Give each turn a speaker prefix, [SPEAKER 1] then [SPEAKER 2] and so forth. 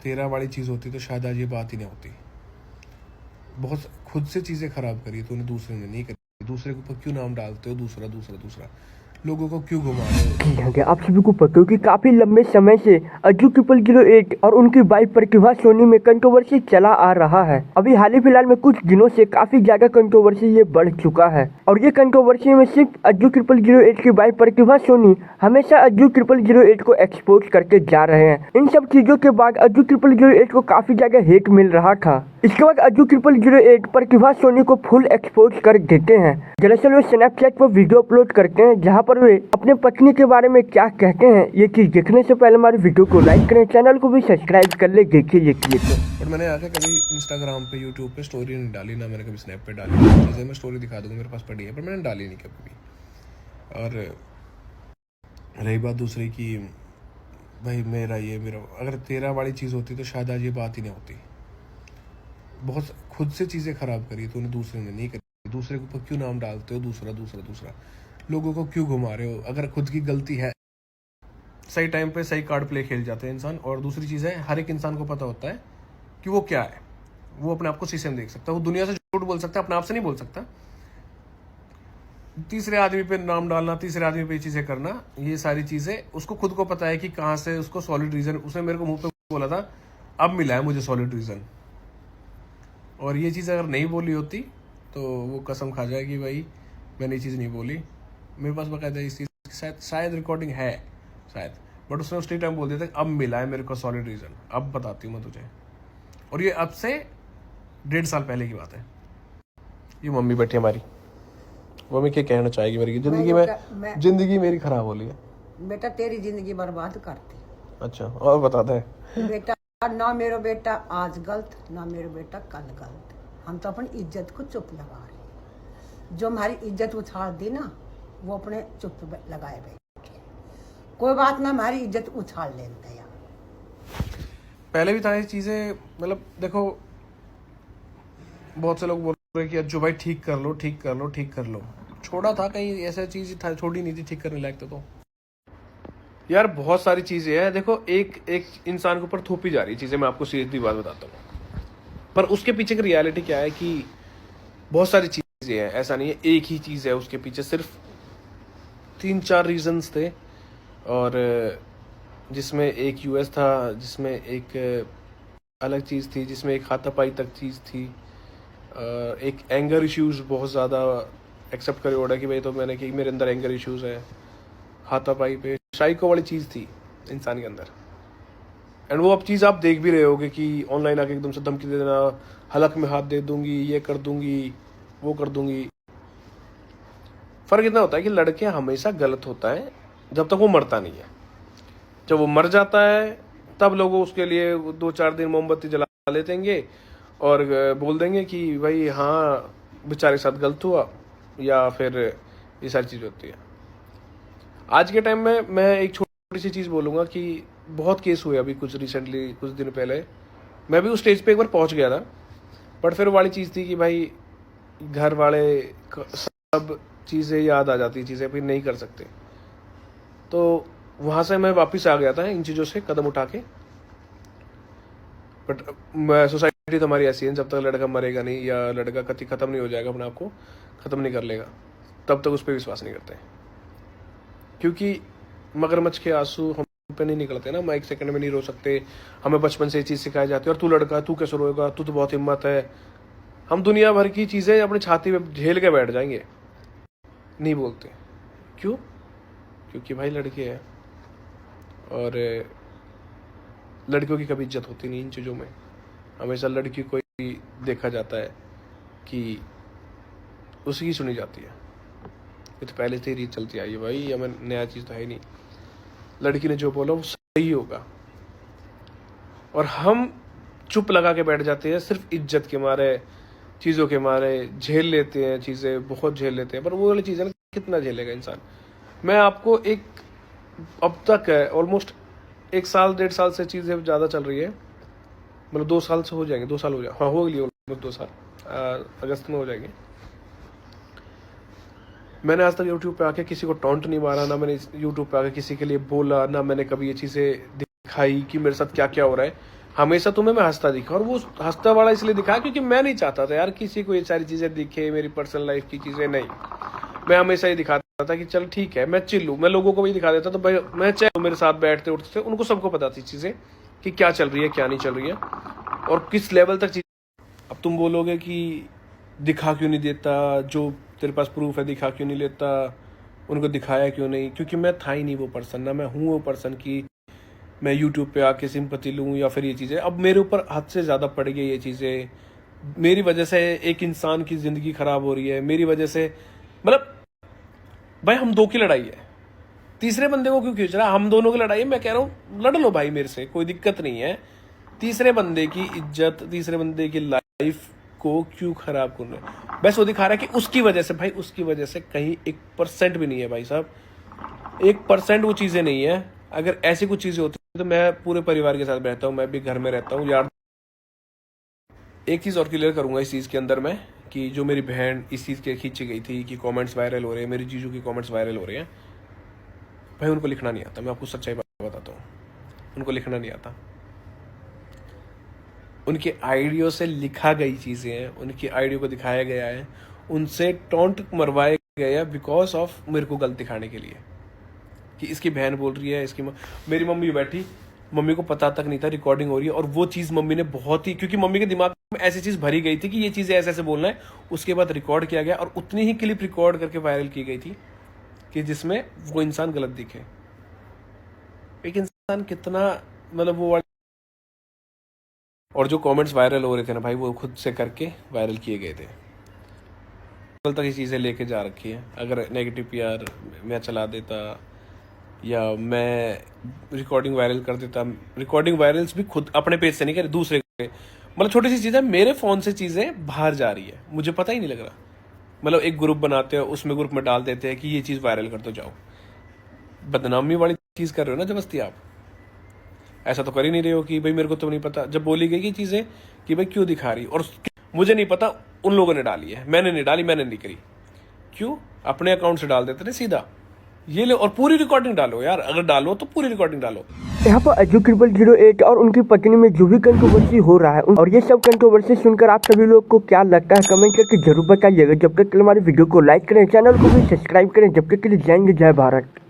[SPEAKER 1] तेरा वाली चीज़ होती तो शायद आज ये बात ही नहीं होती। बहुत खुद से चीज़ें खराब करी तूने, दूसरे ने नहीं करी। दूसरे के ऊपर क्यों नाम डालते हो, दूसरा दूसरा दूसरा, लोगों को क्यों घुमा रहे हो?
[SPEAKER 2] आप सभी को पता हो कि काफी लंबे समय से अज्जू 008 और उनकी वाइफ प्रतिभा सोनी में कंट्रोवर्सी चला आ रहा है। अभी हाल ही फिलहाल में कुछ दिनों से काफी ज्यादा कंट्रोवर्सी ये बढ़ चुका है और ये कंट्रोवर्सी में सिर्फ अज्जू 008 की वाइफ प्रतिभा सोनी हमेशा अज्जू 008 को एक्सपोज करके जा रहे हैं। इन सब चीजों के बाद अज्जू 008 को काफी ज्यादा हेट मिल रहा था। इसके बाद अज्जू 008 प्रतिभा सोनी को फुल एक्सपोज कर देते हैं। दरअसल वे स्नैपचैट पर वीडियो अपलोड करते हैं जहां पर वे अपने पत्नी के बारे में क्या कहते हैं। ये चीज देखने से पहले हमारे वीडियो को लाइक करें, चैनल को भी सब्सक्राइब कर ले, देखिए ये क्लिप।
[SPEAKER 1] और मैंने आके कभी इंस्टाग्राम पे, यूट्यूब पे स्टोरी नहीं डाली, ना मैंने कभी स्नैप पे डाली। जैसे मैं स्टोरी दिखा दूंगा, मेरे पास पड़ी है, पर मैंने डाली नहीं कभी भी। और रही बात दूसरी की भाई मेरा अगर तेरा वाली चीज़ होती तो शायद आज ये बात ही नहीं होती। बहुत खुद से चीज़ें खराब करी तूने, दूसरे ने नहीं करी। दूसरे के ऊपर क्यों नाम डालते हो, दूसरा दूसरा दूसरा, लोगों को क्यों घुमा रहे हो? अगर खुद की गलती है, सही टाइम पे सही कार्ड प्ले खेल जाते हैं इंसान। और दूसरी चीज़ है, हर एक इंसान को पता होता है कि वो क्या है। वो अपने आप को शीशे में देख सकता है, वो दुनिया से झूठ बोल सकता है, अपने आप से नहीं बोल सकता। तीसरे आदमी पे नाम डालना, तीसरे आदमी पे चीज़ें करना, ये सारी चीज़ें उसको खुद को पता है कि कहाँ से उसको सॉलिड रीज़न। उसने मेरे को मुंह पे बोला था, अब मिला है मुझे सॉलिड रीज़न। और ये चीज़ अगर नहीं बोली होती तो वो कसम खा जाए कि भाई मैंने ये चीज़ नहीं बोली। मेरे पास बकायदा इस चीज़ की शायद रिकॉर्डिंग है शायद, बट उसने उसी टाइम बोल दिया था अब मिला है मेरे को सॉलिड रीज़न, अब बताती हूँ मैं तुझे। और ये अब से 1.5 साल पहले की बात है। ये मम्मी बैठी हमारी, मम्मी क्या कहना चाहेगी मेरी जिंदगी में? जिंदगी मेरी खराब हो रही है
[SPEAKER 3] बेटा, तेरी जिंदगी बर्बाद करती।
[SPEAKER 1] अच्छा, और बताते हैं
[SPEAKER 3] बेटा, ना मेरा बेटा आज गलत, ना मेरा बेटा कल गलत। हम तो अपनी इज्जत को चुप लगा रहे हैं। जो हमारी इज्जत उछाल दी ना, वो अपने चुप लगाए बैठे। कोई बात ना, हमारी इज्जत उछाल लेते यार।
[SPEAKER 1] पहले भी था ये चीज़ें। मतलब देखो, बहुत से लोग बोल रहे कि अज्जू भाई ठीक कर लो, ठीक कर लो, ठीक कर लो। छोड़ा था कहीं ऐसा चीज़ था, छोड़ी नहीं थी ठीक करने लायक तो यार बहुत सारी चीज़ें हैं। देखो, एक इंसान के ऊपर थोपी जा रही चीज़ें। मैं आपको सीधी बात बताता हूँ, पर उसके पीछे की रियलिटी क्या है कि बहुत सारी चीज़ें हैं। ऐसा नहीं है एक ही चीज़ है उसके पीछे, सिर्फ 3-4 रीजंस थे। और जिसमें एक यूएस था, जिसमें एक अलग चीज़ थी, जिसमें एक हाथापाई तक चीज़ थी, एक एंगर इश्यूज़ बहुत ज़्यादा एक्सेप्ट करे ओड़ा कि भाई तो मैंने कि मेरे अंदर एंगर इश्यूज़ है। हाथापाई पे साइको वाली चीज़ थी इंसान के अंदर। एंड वो अब चीज़ आप देख भी रहे होगे कि ऑनलाइन आके एकदम से धमकी दे देना, हलक में हाथ दे दूंगी, ये कर दूंगी, वो कर दूंगी। फ़र्क इतना होता है कि लड़के हमेशा गलत होता है जब तक वो मरता नहीं है। जब वो मर जाता है तब लोग उसके लिए 2-4 दिन मोमबत्ती जला लेतेंगे और बोल देंगे कि भाई हाँ बेचारे के साथ गलत हुआ, या फिर ये सारी चीज़ होती है। आज के टाइम में मैं एक छोटी सी चीज़ बोलूँगा कि बहुत केस हुए अभी कुछ रिसेंटली, कुछ दिन पहले। मैं भी उस स्टेज पे एक बार पहुँच गया था, बट फिर वाली चीज़ थी कि भाई घर वाले सब चीज़ें याद आ जाती, चीज़ें फिर नहीं कर सकते। तो वहाँ से मैं वापस आ गया था इन चीज़ों से कदम उठा के। बट सोसाइटी तो हमारी ऐसी है, जब तक लड़का मरेगा नहीं या लड़का कति ख़त्म नहीं हो जाएगा, अपने आप को ख़त्म नहीं कर लेगा, तब तक उस पर विश्वास नहीं करते। क्योंकि मगरमच्छ के आंसू हम पे नहीं निकलते ना, हम एक सेकंड में नहीं रो सकते। हमें बचपन से ये चीज़ सिखाई जाती है, और तू लड़का तू कैसे रोएगा, तू तो बहुत हिम्मत है। हम दुनिया भर की चीज़ें अपनी छाती में झेल के बैठ जाएंगे, नहीं बोलते। क्यों? क्योंकि भाई लड़के हैं और लड़कियों की कभी इज्जत होती नहीं इन चीज़ों में। हमेशा लड़की को ही देखा जाता है कि उसी की सुनी जाती है। ये तो पहले से ही रीत चलती आई है भाई, हमें नया चीज़ तो है ही नहीं। लड़की ने जो बोला वो सही होगा, और हम चुप लगा के बैठ जाते हैं सिर्फ इज्जत के मारे, चीज़ों के मारे। झेल लेते हैं चीज़ें, बहुत झेल लेते हैं, पर वो वाली चीज़ें कितना झेलेगा इंसान। मैं आपको एक, अब तक है ऑलमोस्ट 1 साल 1.5 साल से चीज़ें ज़्यादा चल रही है, मतलब 2 साल से हो जाएंगे, 2 साल हो जाए, हाँ हो गई ऑलमोस्ट 2 साल, अगस्त में हो जाएंगे। मैंने आज तक यूट्यूब पे आके किसी को टॉन्ट नहीं मारा, ना मैंने यूट्यूब पे आके किसी के लिए बोला, ना मैंने कभी ये चीज़ें दिखाई कि मेरे साथ क्या क्या हो रहा है। हमेशा तुम्हें मैं हंसता दिखा, और वो हंसता वाला इसलिए दिखा क्योंकि मैं नहीं चाहता था यार किसी को ये सारी चीजें दिखे, मेरी पर्सनल लाइफ की चीजें नहीं। मैं हमेशा ये दिखाता था कि चल ठीक है, मैं चिल हूं। मैं लोगों को भी दिखा देता तो भाई मैं चाहे मेरे साथ बैठते उठते थे, उनको सबको पता थी चीजें कि क्या चल रही है क्या नहीं चल रही है और किस लेवल तक चीज। अब तुम बोलोगे कि दिखा क्यों नहीं देता, जो तेरे पास प्रूफ है दिखा क्यों नहीं लेता, उनको दिखाया क्यों नहीं? क्योंकि मैं था ही नहीं वो पर्सन, ना मैं हूँ वो पर्सन की मैं यूट्यूब पे आके सिंपैथी लूँ या फिर ये चीज़ें। अब मेरे ऊपर हद से ज़्यादा पड़ गई ये चीज़ें, मेरी वजह से एक इंसान की ज़िंदगी ख़राब हो रही है, मेरी वजह से। मतलब भाई हम दो की लड़ाई है, तीसरे बंदे को क्यों खींच रहा है? हम दोनों की लड़ाई है। मैं कह रहा हूँ लड़ लो भाई मेरे से, कोई दिक्कत नहीं है। तीसरे बंदे की इज्जत, तीसरे बंदे की लाइफ को क्यों खराब करना है? बस वो दिखा रहा है कि उसकी वजह से, भाई उसकी वजह से कहीं 1% भी नहीं है भाई साहब, 1% वो चीज़ें नहीं है। अगर ऐसी कुछ चीज़ें होती तो मैं पूरे परिवार के साथ रहता हूँ, मैं भी घर में रहता हूँ यार। एक चीज़ और क्लियर करूंगा इस चीज़ के अंदर मैं, कि जो मेरी बहन इस चीज़ के खींची गई थी कि कमेंट्स वायरल हो रहे हैं, मेरी जीजू की कमेंट्स वायरल हो रहे हैं, भाई उनको लिखना नहीं आता। मैं आपको सच्चाई बात बताता हूँ, उनको लिखना नहीं आता। उनके आइडियो से लिखा गई चीज़ें हैं, उनकी आइडियो को दिखाया गया है, उनसे टॉन्ट मरवाए गए हैं बिकॉज ऑफ मेरे को गलत दिखाने के लिए कि इसकी बहन बोल रही है, इसकी मेरी मम्मी बैठी, मम्मी को पता तक नहीं था रिकॉर्डिंग हो रही है, और वो चीज़ मम्मी ने बहुत ही, क्योंकि मम्मी के दिमाग में ऐसी चीज़ भरी गई थी कि ये चीज़ें ऐसे ऐसे बोलना है, उसके बाद रिकॉर्ड किया गया और उतनी ही क्लिप रिकॉर्ड करके वायरल की गई थी कि जिसमें वो इंसान गलत दिखे। एक इंसान कितना मतलब वो, और जो कमेंट्स वायरल हो रहे थे ना भाई, वो खुद से करके वायरल किए गए थे। कल तक ये चीज़ें लेके जा रखी है। अगर नेगेटिव पीआर मैं चला देता या मैं रिकॉर्डिंग वायरल कर देता, रिकॉर्डिंग वायरल्स भी खुद अपने पेज से नहीं करे, दूसरे के, मतलब छोटी सी चीज़ है, मेरे फ़ोन से चीज़ें बाहर जा रही है, मुझे पता ही नहीं लग रहा। मतलब एक ग्रुप बनाते हैं, उसमें ग्रुप में डाल देते हैं कि ये चीज़ वायरल कर दो, जाओ। बदनामी वाली चीज़ कर रहे हो ना जबरदस्ती आप। ऐसा तो कर ही नहीं रहे हो कि भाई मेरे को तो नहीं पता। जब बोली गई कि चीज़ें कि भाई क्यों दिखा रही, और मुझे नहीं पता, उन लोगों ने डाली है, मैंने नहीं डाली, मैंने नहीं करी। क्यों? अपने अकाउंट से डाल देते थे सीधा, ये लो और पूरी रिकॉर्डिंग डालो यार, अगर डालो तो पूरी रिकॉर्डिंग डालो।
[SPEAKER 2] यहाँ पर अज्जू 008 और उनकी पत्नी में जो भी कंट्रोवर्सी हो रहा है, और ये सब कंट्रोवर्सी सुनकर आप सभी लोग को क्या लगता है कमेंट करके जरूर बताइएगा। जब तक के लिए हमारी वीडियो को लाइक करें, चैनल को भी सब्सक्राइब करें। जब तक के लिए जय हिंद, जय भारत।